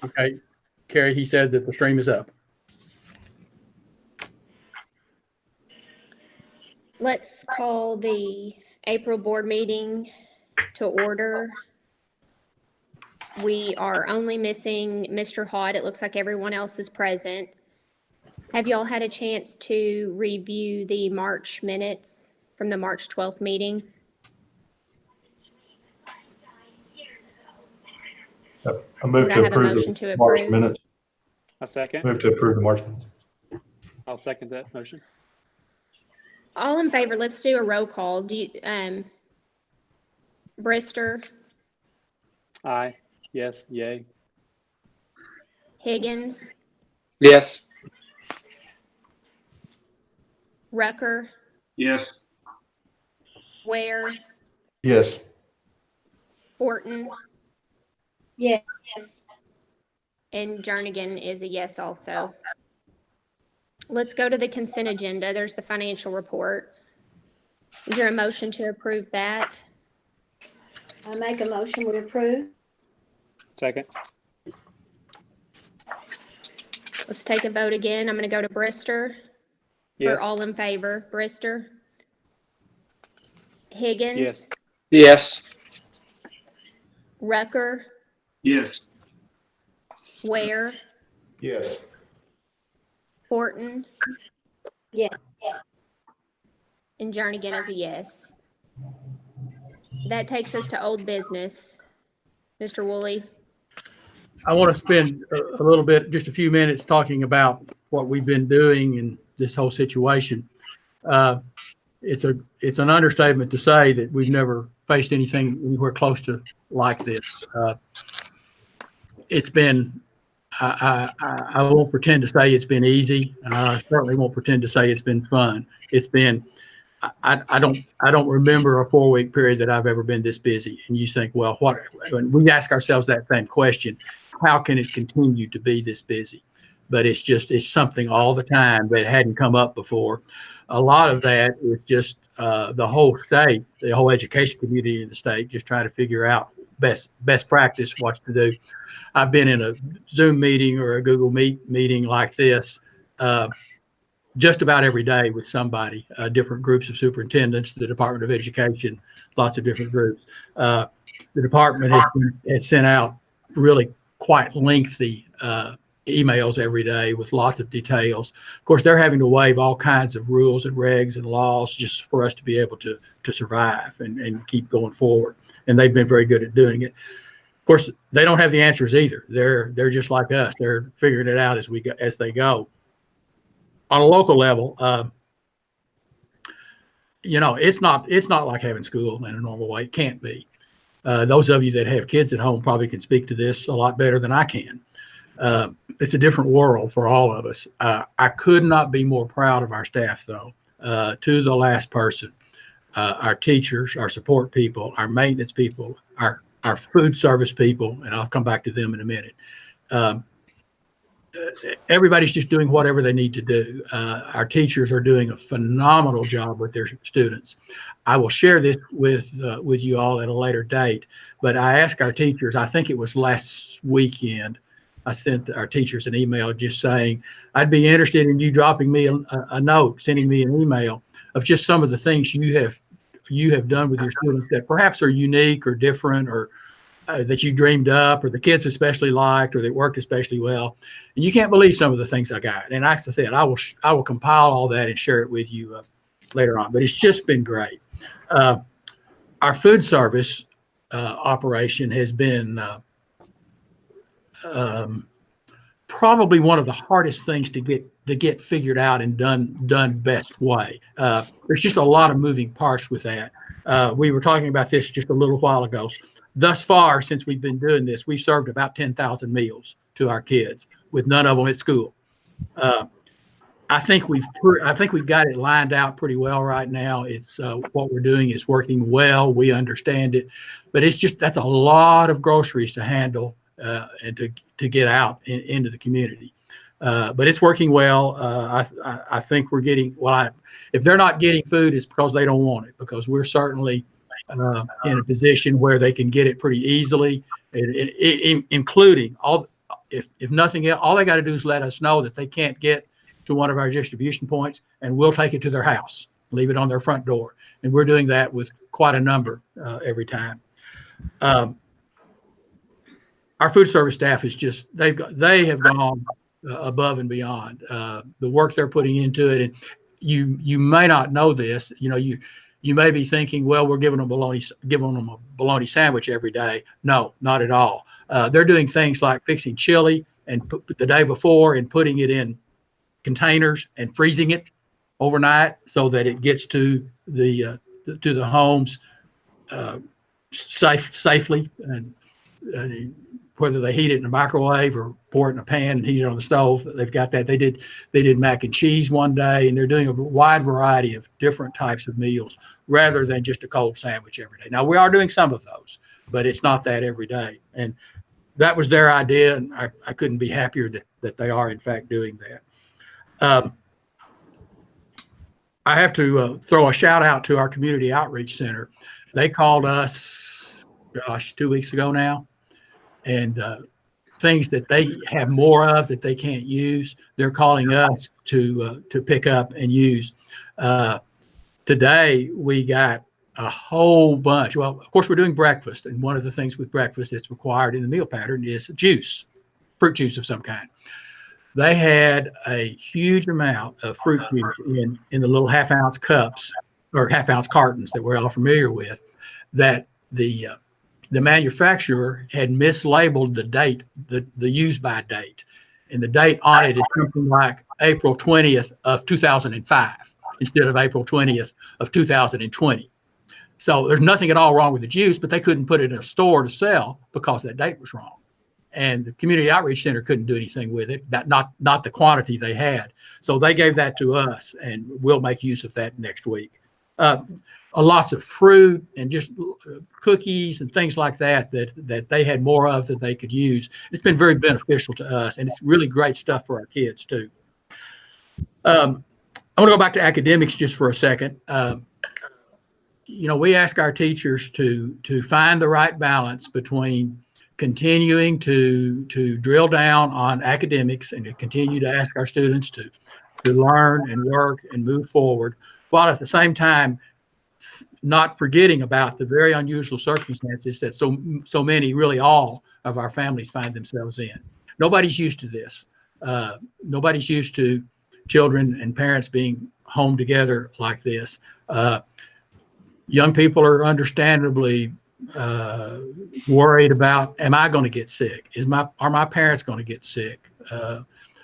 Okay, Carrie, he said that the stream is up. Let's call the April board meeting to order. We are only missing Mr. Hott. It looks like everyone else is present. Have y'all had a chance to review the March minutes from the March 12th meeting? I move Would I to have a approve motion the to March approve? minutes. A second. Move to approve the March minutes. I'll second that motion. All in favor, let's do a roll call. Brister, Aye. Yes. Yay. Higgins, Yes. Rucker, Yes. Ware, Yes. Horton, Yes. and Jernigan is a yes also. Let's go to the consent agenda. There's the financial report. Is there a motion to approve that? I make a motion we approve. Second. Let's take a vote again. I'm going to go to Brister. Yes. For all in favor, Brister. Higgins. Yes. Yes. Rucker, Yes. Ware, Yes. Horton, Yes. and Jernigan is a yes. That takes us to old business. Mr. Woolley. I want to spend a little bit, just a few minutes talking about what we've been doing in this whole situation. It's an understatement to say that we've never faced anything anywhere close to like this. It's been, I won't pretend to say it's been easy. I certainly won't pretend to say it's been fun. It's been, I don't remember a 4-week period that I've ever been this busy. And you think, well, when we ask ourselves that same question, how can it continue to be this busy? But it's something all the time that hadn't come up before. A lot of that is just the whole state, the whole education community in the state, just trying to figure out best practice, what to do. I've been in a Zoom meeting or a Google Meet meeting like this just about every day with somebody, different groups of superintendents, the Department of Education, lots of different groups. The department has sent out really quite lengthy emails every day with lots of details. Of course, they're having to waive all kinds of rules and regs and laws just for us to be able to survive and keep going forward. And they've been very good at doing it. Of course, they don't have the answers either. They're just like us. They're figuring it out as they go. On a local level, it's not like having school in a normal way. It can't be. Those of you that have kids at home probably can speak to this a lot better than I can. It's a different world for all of us. I could not be more proud of our staff, though, to the last person. Our teachers, our support people, our maintenance people, our food service people, and I'll come back to them in a minute. Everybody's just doing whatever they need to do. Our teachers are doing a phenomenal job with their students. I will share this with you all at a later date, but I asked our teachers, I think it was last weekend, I sent our teachers an email just saying, I'd be interested in you dropping me a note, sending me an email of just some of the things you have done with your students that perhaps are unique or different, or that you dreamed up, or the kids especially liked, or that worked especially well. And you can't believe some of the things I got. And as I said, I will compile all that and share it with you later on. But it's just been great. Our food service operation has been probably one of the hardest things to get figured out and done best way. There's just a lot of moving parts with that. We were talking about this just a little while ago. Thus far, since we've been doing this, we've served about 10,000 meals to our kids, with none of them at school. I think we've got it lined out pretty well right now. It's what we're doing is working well. We understand it, but that's a lot of groceries to handle and to get out into the community. But it's working well. I think we're getting, if they're not getting food, it's because they don't want it, because we're certainly in a position where they can get it pretty easily, including if nothing else, all they got to do is let us know that they can't get to one of our distribution points, and we'll take it to their house, leave it on their front door. And we're doing that with quite a number every time. Our food service staff is just, they have gone above and beyond the work they're putting into it. And you may not know this, you may be thinking, well, we're giving them a bologna sandwich every day. No, not at all. They're doing things like fixing chili and the day before and putting it in containers and freezing it overnight so that it gets to the homes safely, and whether they heat it in a microwave or pour it in a pan and heat it on the stove, they've got that. They did mac and cheese one day, and they're doing a wide variety of different types of meals rather than just a cold sandwich every day. Now, we are doing some of those, but it's not that every day. And that was their idea, and I couldn't be happier that they are in fact doing that. I have to throw a shout out to our community outreach center. They called us, 2 weeks ago now, and things that they have more of that they can't use, they're calling us to pick up and use. Today we got a whole bunch. Well, of course, we're doing breakfast, and one of the things with breakfast that's required in the meal pattern is juice, fruit juice of some kind. They had a huge amount of fruit juice in the little half-ounce cups or half-ounce cartons that we're all familiar with, that the manufacturer had mislabeled the date, the use-by date, and the date on it is something like April 20th of 2005 instead of April 20th of 2020. So there's nothing at all wrong with the juice, but they couldn't put it in a store to sell because that date was wrong. And the community outreach center couldn't do anything with it, not the quantity they had. So they gave that to us, and we'll make use of that next week. Lots of fruit and just cookies and things like that they had more of that they could use. It's been very beneficial to us, and it's really great stuff for our kids too. I want to go back to academics just for a second. We ask our teachers to find the right balance between continuing to drill down on academics and to continue to ask our students to learn and work and move forward, while at the same time not forgetting about the very unusual circumstances that so many, really all of our families find themselves in. Nobody's used to this. Nobody's used to children and parents being home together like this. Young people are understandably worried about, am I going to get sick? Are my parents going to get sick?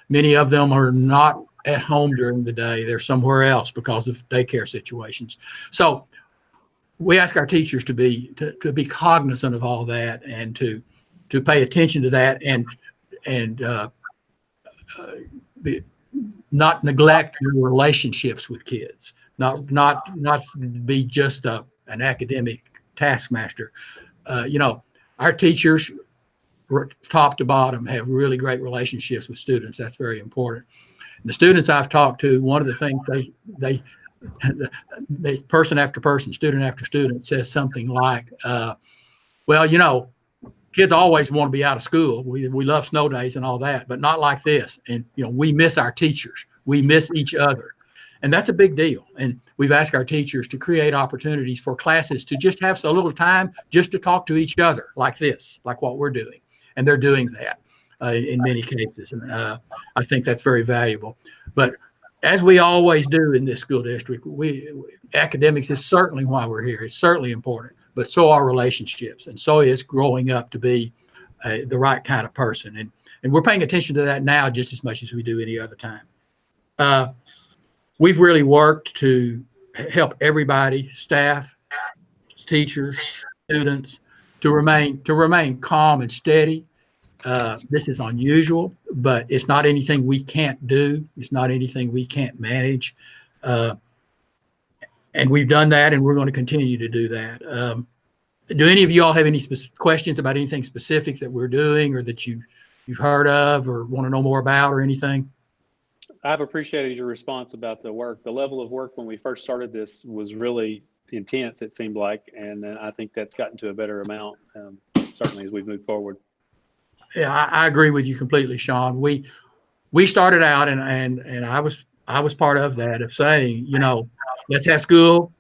Many of them are not at home during the day. They're somewhere else because of daycare situations. So we ask our teachers to be cognizant of all that and to pay attention to that and not neglect your relationships with kids, not be just an academic taskmaster. Our teachers, top to bottom, have really great relationships with students. That's very important. The students I've talked to, one of the things they person after person, student after student says something like, well, kids always want to be out of school. We love snow days and all that, but not like this. And, we miss our teachers. We miss each other. And that's a big deal. And we've asked our teachers to create opportunities for classes to just have a little time just to talk to each other like this, like what we're doing. And they're doing that in many cases. And I think that's very valuable. But as we always do in this school district, academics is certainly why we're here. It's certainly important, but so are relationships. And so is growing up to be the right kind of person. And we're paying attention to that now just as much as we do any other time. We've really worked to help everybody, staff, teachers, students, to remain calm and steady. This is unusual, but it's not anything we can't do. It's not anything we can't manage. And we've done that, and we're going to continue to do that. Do any of you all have any questions about anything specific that we're doing or that you've heard of or want to know more about or anything? I've appreciated your response about the work. The level of work when we first started this was really intense, it seemed like, and I think that's gotten to a better amount, certainly as we've moved forward. Yeah, I agree with you completely, Sean. We started out and I was part of that, of saying, let's have school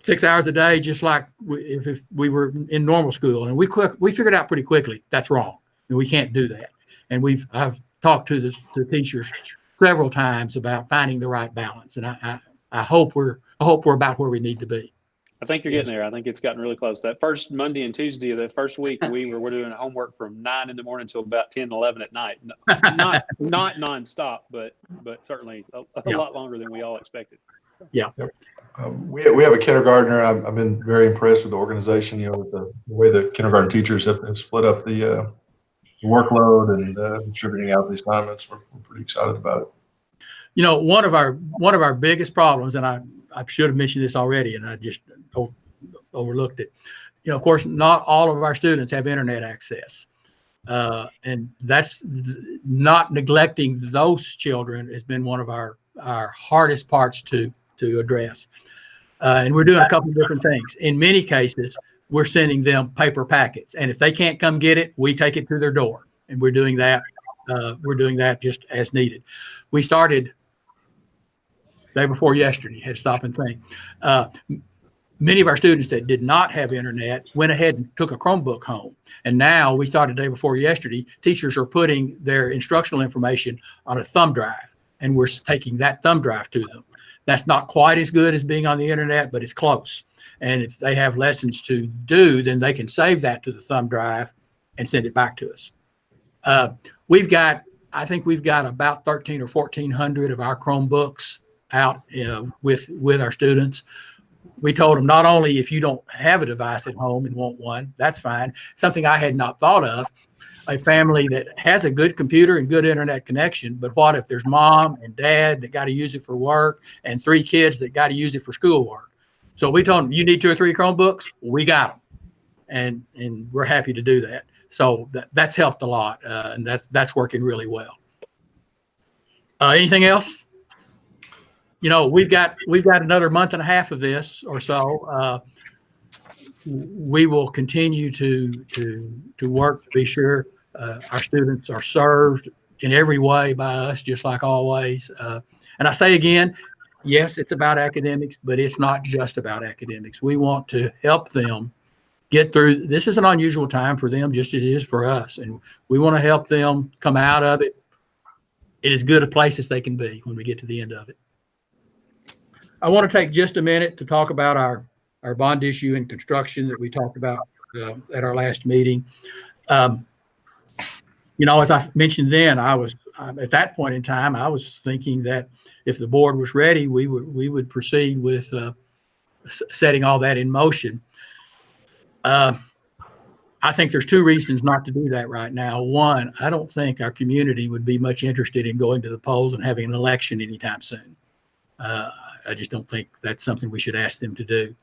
6 hours a day, just like if we were in normal school. And we figured out pretty quickly that's wrong. And we can't do that. And I've talked to the teachers several times about finding the right balance. And I hope we're about where we need to be. I think you're getting there. I think it's gotten really close. That first Monday and Tuesday of the first week, we're doing homework from 9 in the morning until about 10, 11 at night. Not nonstop, but certainly a lot longer than we all expected. Yeah. We have a kindergartner. I've been very impressed with the organization, with the way the kindergarten teachers have split up the workload and distributing out the assignments. We're pretty excited about it. One of our biggest problems, and I should have mentioned this already, and I just overlooked it. Of course, not all of our students have internet access, and that's not neglecting those children has been one of our hardest parts to address. And we're doing a couple of different things. In many cases, we're sending them paper packets, and if they can't come get it, we take it to their door, and we're doing that. We're doing that just as needed. We started day before yesterday, had to stop and think. Many of our students that did not have internet went ahead and took a Chromebook home. And now we started day before yesterday, teachers are putting their instructional information on a thumb drive, and we're taking that thumb drive to them. That's not quite as good as being on the internet, but it's close. And if they have lessons to do, then they can save that to the thumb drive and send it back to us. I think we've got about 1,300 or 1,400 of our Chromebooks out with our students. We told them, not only if you don't have a device at home and want one, that's fine. Something I had not thought of, a family that has a good computer and good internet connection, but what if there's mom and dad that got to use it for work and 3 kids that got to use it for schoolwork? So we told them, you need 2 or 3 Chromebooks? We got them. And we're happy to do that. So that's helped a lot, and that's working really well. Anything else? We've got another month and a half of this or so. We will continue to work to be sure our students are served in every way by us, just like always. And I say again, yes, it's about academics, but it's not just about academics. We want to help them get through. This is an unusual time for them, just as it is for us. And we want to help them come out of it in as good a place as they can be when we get to the end of it. I want to take just a minute to talk about our bond issue and construction that we talked about at our last meeting. As I mentioned then, at that point in time, I was thinking that if the board was ready, we would proceed with setting all that in motion. I think there's 2 reasons not to do that right now. One, I don't think our community would be much interested in going to the polls and having an election anytime soon. I just don't think that's something we should ask them to do.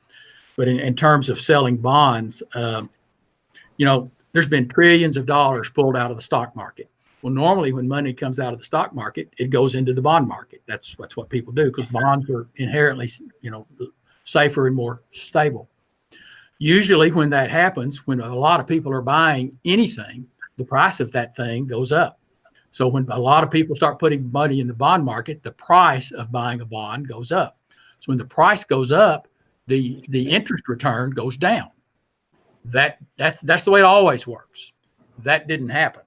But in terms of selling bonds, there's been trillions of dollars pulled out of the stock market. Well, normally when money comes out of the stock market, it goes into the bond market. That's what people do, because bonds are inherently, safer and more stable. Usually when that happens, when a lot of people are buying anything, the price of that thing goes up. So when a lot of people start putting money in the bond market, the price of buying a bond goes up. So when the price goes up, the interest return goes down. That's the way it always works. That didn't happen.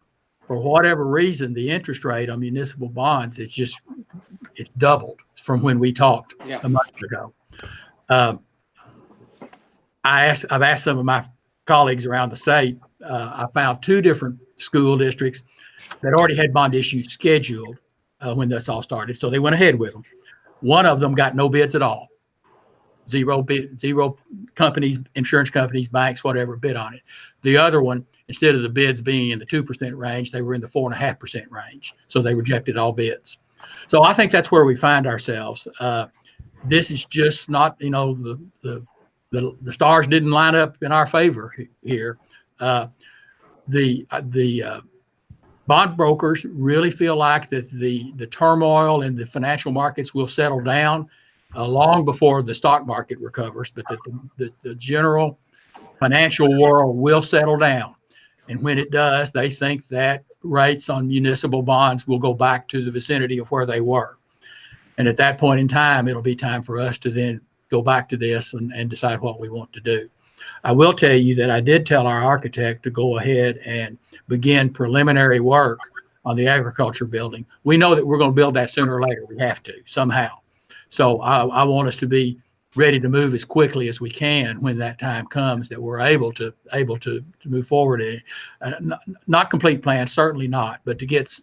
For whatever reason, the interest rate on municipal bonds, it's doubled from when we talked a month ago. I've asked some of my colleagues around the state. I found 2 different school districts that already had bond issues scheduled when this all started. So they went ahead with them. One of them got no bids at all. Zero companies, insurance companies, banks, whatever, bid on it. The other one, instead of the bids being in the 2% range, they were in the 4.5% range. So they rejected all bids. So I think that's where we find ourselves. This is just not, the stars didn't line up in our favor here. The bond brokers really feel like that the turmoil in the financial markets will settle down long before the stock market recovers, but that the general financial world will settle down. And when it does, they think that rates on municipal bonds will go back to the vicinity of where they were. And at that point in time, it'll be time for us to then go back to this and decide what we want to do. I will tell you that I did tell our architect to go ahead and begin preliminary work on the agriculture building. We know that we're going to build that sooner or later. We have to somehow. So I want us to be ready to move as quickly as we can when that time comes, that we're able to move forward in it. Not complete plans, certainly not, but to get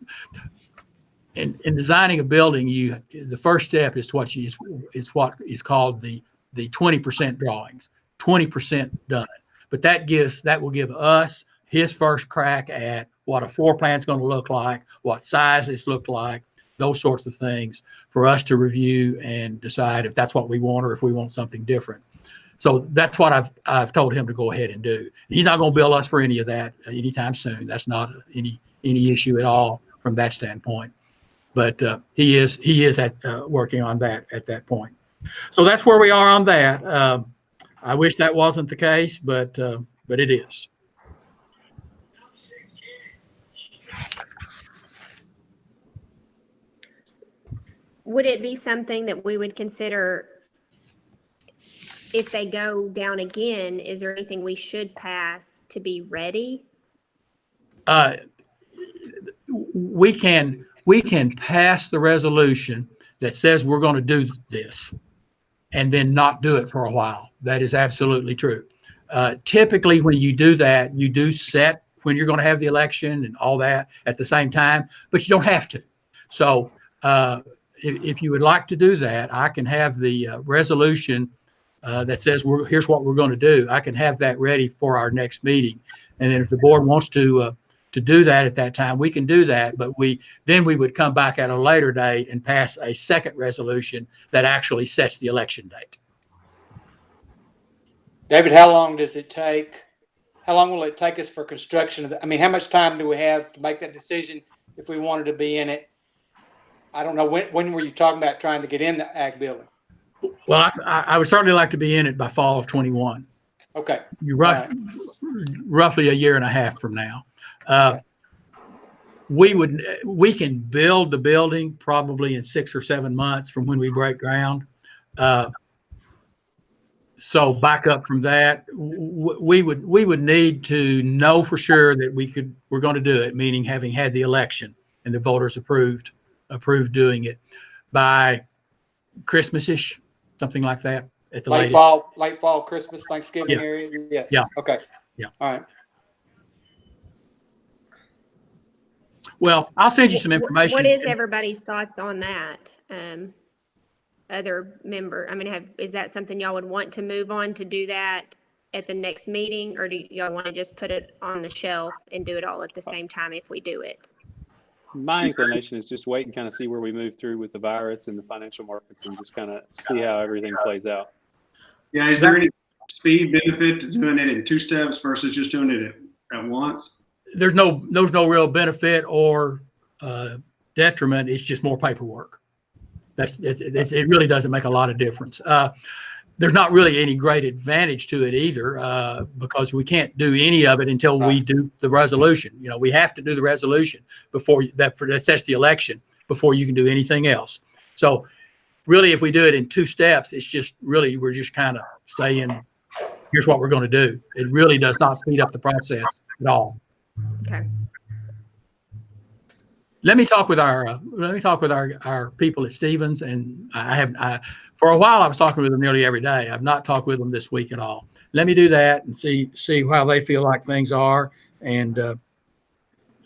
in designing a building, the first step is what is called the 20% drawings, 20% done. But that will give us his first crack at what a floor plan is going to look like, what sizes look like, those sorts of things for us to review and decide if that's what we want or if we want something different. So that's what I've told him to go ahead and do. He's not going to bill us for any of that anytime soon. That's not any issue at all from that standpoint. But he is working on that at that point. So that's where we are on that. I wish that wasn't the case, but it is. Would it be something that we would consider if they go down again? Is there anything we should pass to be ready? We can pass the resolution that says we're going to do this and then not do it for a while. That is absolutely true. Typically, when you do that, you do set when you're going to have the election and all that at the same time, but you don't have to. So if you would like to do that, I can have the resolution that says here's what we're going to do. I can have that ready for our next meeting. And then if the board wants to do that at that time, we can do that. But we would come back at a later date and pass a second resolution that actually sets the election date. David, how long does it take? How long will it take us for construction? I mean, how much time do we have to make that decision if we wanted to be in it? I don't know. When were you talking about trying to get in the ag building? Well, I would certainly like to be in it by fall of 21. Okay. Roughly a year and a half from now. We can build the building probably in 6 or 7 months from when we break ground. So back up from that, we would need to know for sure that we're going to do it, meaning having had the election and the voters approved doing it by Christmas-ish, something like that at the late fall, Christmas, Thanksgiving area. Yes. Yeah. Okay. Yeah. All right. Well, I'll send you some information. What is everybody's thoughts on that? Other member, I mean, is that something y'all would want to move on to do that at the next meeting, or do y'all want to just put it on the shelf and do it all at the same time if we do it? My inclination is just wait and kind of see where we move through with the virus and the financial markets and just kind of see how everything plays out. Yeah, is there any speed benefit to doing it in 2 steps versus just doing it at once? There's no real benefit or detriment. It's just more paperwork. It really doesn't make a lot of difference. There's not really any great advantage to it either, because we can't do any of it until we do the resolution. You know, we have to do the resolution before that sets the election before you can do anything else. So really, if we do it in 2 steps, it's just really, we're just kind of saying, here's what we're going to do. It really does not speed up the process at all. Okay. Let me talk with our people at Stevens, and for a while I was talking with them nearly every day. I've not talked with them this week at all. Let me do that and see how they feel like things are, and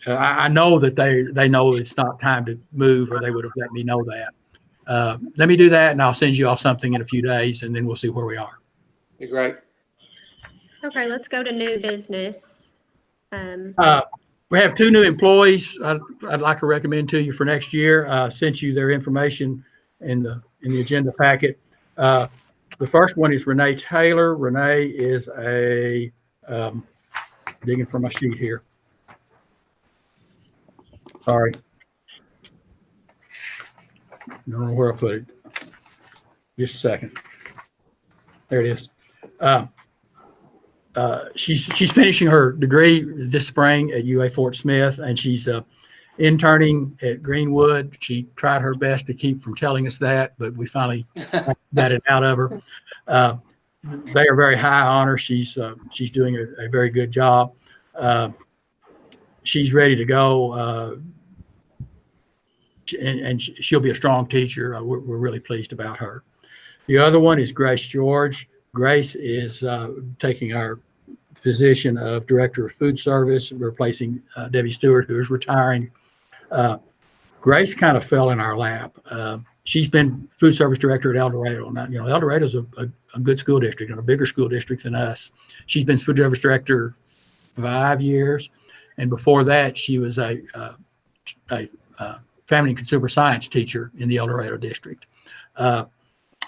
I know that they know it's not time to move, or they would have let me know that. Let me do that, and I'll send you all something in a few days, and then we'll see where we are. Be great. Okay, let's go to new business. We have 2 new employees I'd like to recommend to you for next year. Sent you their information in the agenda packet. The first one is Renee Taylor. Renee is digging for my sheet here. Sorry. I don't know where I put it. Just a second. There it is. she's finishing her degree this spring at UA Fort Smith, and she's interning at Greenwood. She tried her best to keep from telling us that, but we finally got it out of her. They are very high honor. She's doing a very good job. She's ready to go, and she'll be a strong teacher. We're really pleased about her. The other one is Grace George. Grace is taking our position of Director of Food Service, replacing Debbie Stewart, who is retiring. Grace kind of fell in our lap. She's been Food Service Director at El Dorado. Now, El Dorado's a good school district and a bigger school district than us. She's been Food Service Director 5 years, and before that, she was a Family and Consumer Science teacher in the El Dorado district.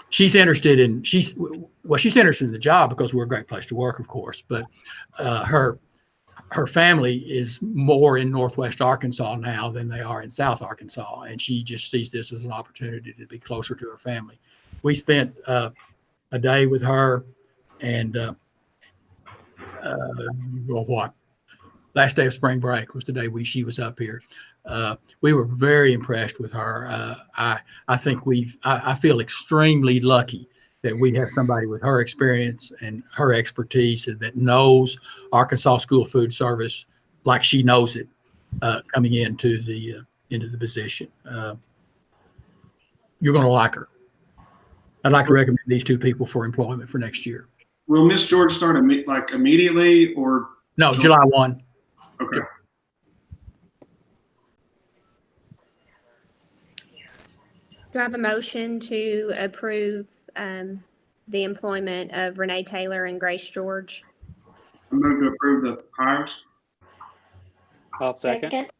She's interested in the job because we're a great place to work, of course. But her family is more in Northwest Arkansas now than they are in South Arkansas, and she just sees this as an opportunity to be closer to her family. We spent a day with her, and last day of spring break was the day she was up here. We were very impressed with her. I think I feel extremely lucky that we have somebody with her experience and her expertise and that knows Arkansas School Food Service like she knows it, coming into the position. You're going to like her. I'd like to recommend these two people for employment for next year. Will Miss George start immediately or? No, July 1. Okay. Do I have a motion to approve the employment of Renee Taylor and Grace George? I move to approve the hires. I'll second.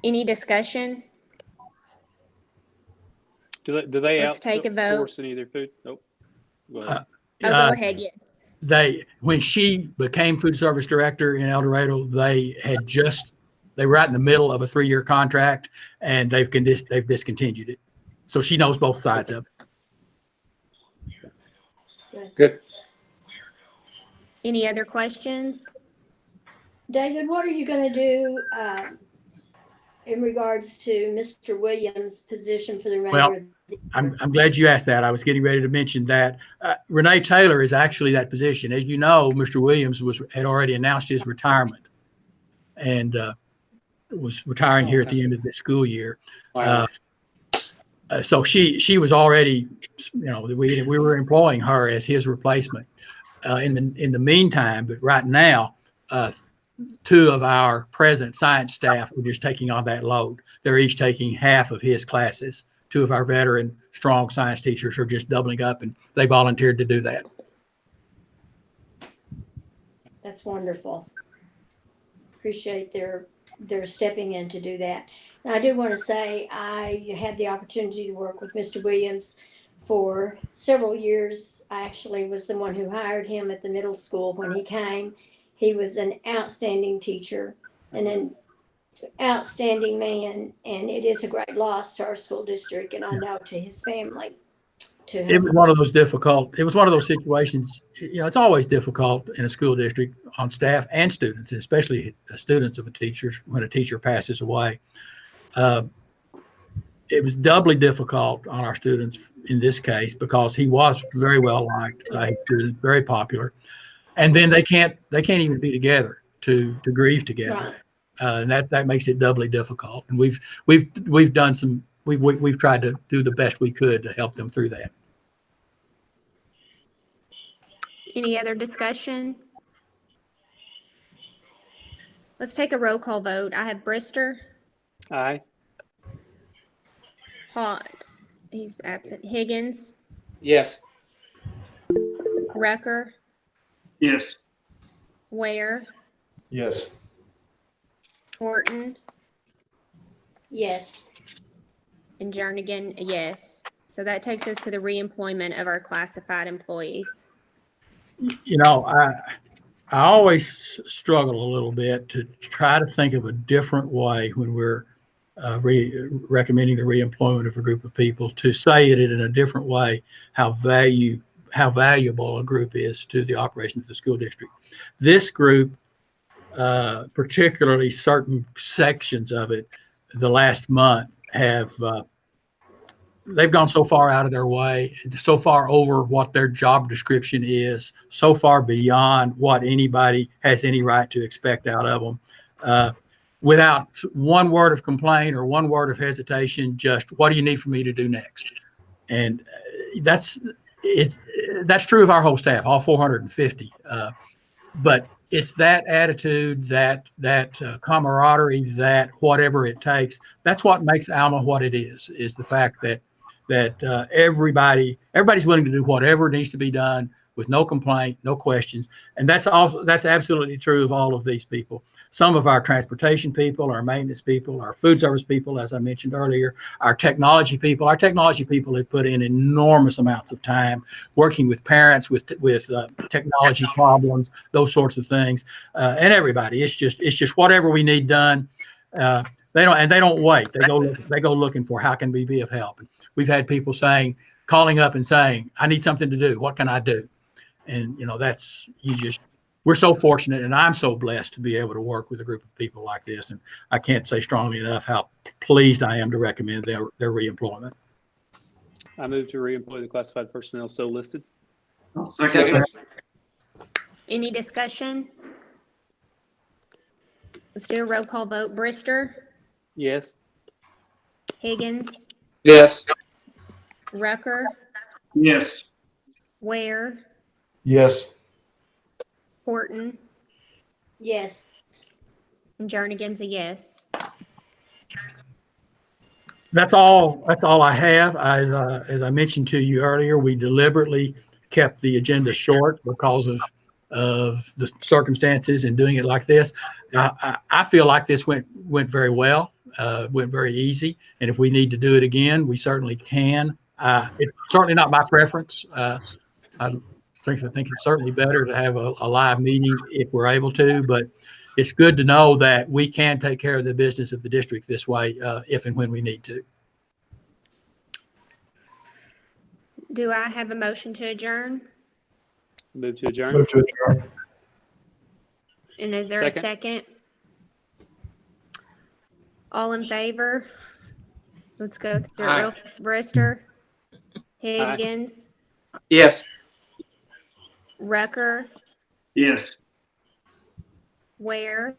Any discussion? Do they Let's take a vote. outsource any of their food? Nope. Go ahead. Go ahead, yes. When she became Food Service Director in El Dorado, they were right in the middle of a 3-year contract, and they've discontinued it. So she knows both sides of it. Good. Any other questions? David, what are you going to do in regards to Mr. Williams' position for the remainder of the I'm glad you asked that. I was getting ready to mention that. Renee Taylor is actually that position. As you know, Mr. Williams had already announced his retirement and was retiring here at the end of this school year. Wow. So she was already, we were employing her as his replacement. In the meantime, but right now, 2 of our present science staff are just taking on that load. They're each taking half of his classes. 2 of our veteran strong science teachers are just doubling up, and they volunteered to do that. That's wonderful. Appreciate their stepping in to do that. And I do want to say I had the opportunity to work with Mr. Williams for several years. I actually was the one who hired him at the middle school when he came. He was an outstanding teacher and an outstanding man, and it is a great loss to our school district, and I know to his family. It was one of those situations, it's always difficult in a school district on staff and students, especially students of a teacher when a teacher passes away. It was doubly difficult on our students in this case because he was very well liked, very popular, and then they can't even be together to grieve together. Right. And that makes it doubly difficult. And we've done we've tried to do the best we could to help them through that. Any other discussion? Let's take a roll call vote. I have Brister, Aye. Hott, he's absent. Higgins, Yes. Rucker, Yes. Ware, Yes. Horton, Yes. and Jernigan, yes. So that takes us to the reemployment of our classified employees. I always struggle a little bit to try to think of a different way when we're recommending the reemployment of a group of people, to say it in a different way, how how valuable a group is to the operation of the school district. This group, particularly certain sections of it, the last month have they've gone so far out of their way, so far over what their job description is, so far beyond what anybody has any right to expect out of them. Without one word of complaint or one word of hesitation, just what do you need for me to do next? And that's true of our whole staff, all 450. But it's that attitude, that camaraderie, that whatever it takes. That's what makes Alma what it is the fact that everybody's willing to do whatever needs to be done with no complaint, no questions. And that's absolutely true of all of these people. Some of our transportation people, our maintenance people, our food service people, as I mentioned earlier, our technology people have put in enormous amounts of time working with parents with technology problems, those sorts of things, and everybody. It's just whatever we need done. They don't wait. They go looking for how can we be of help. And we've had people calling up and saying, I need something to do. What can I do? And we're so fortunate, and I'm so blessed to be able to work with a group of people like this. And I can't say strongly enough how pleased I am to recommend their reemployment. I move to reemploy the classified personnel so listed. I'll second that. Any discussion? Let's do a roll call vote. Brister, Yes. Higgins, Yes. Rucker, Yes. Ware, Yes. Horton, Yes. and Jernigan's a yes. That's all I have. As I mentioned to you earlier, we deliberately kept the agenda short because of the circumstances and doing it like this. I feel like this went very well, went very easy. And if we need to do it again, we certainly can. It's certainly not my preference. I think it's certainly better to have a live meeting if we're able to, but it's good to know that we can take care of the business of the district this way if and when we need to. Do I have a motion to adjourn? Move to adjourn. Move to adjourn. And is there a second? All in favor? Let's go through it real. Brister, Higgins, Yes. Rucker, Yes. Ware,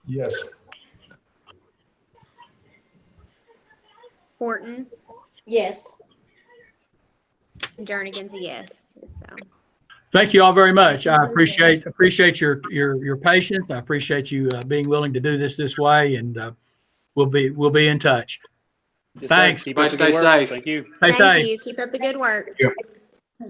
Yes. Horton, Yes. and Jernigan's a yes. So Thank you all very much. I appreciate your patience. I appreciate you being willing to do this way, and we'll be in touch. Yes, Thanks. Keep up the good Stay work. safe. Thank you. Stay thank safe. you. Keep up the good work. Yep.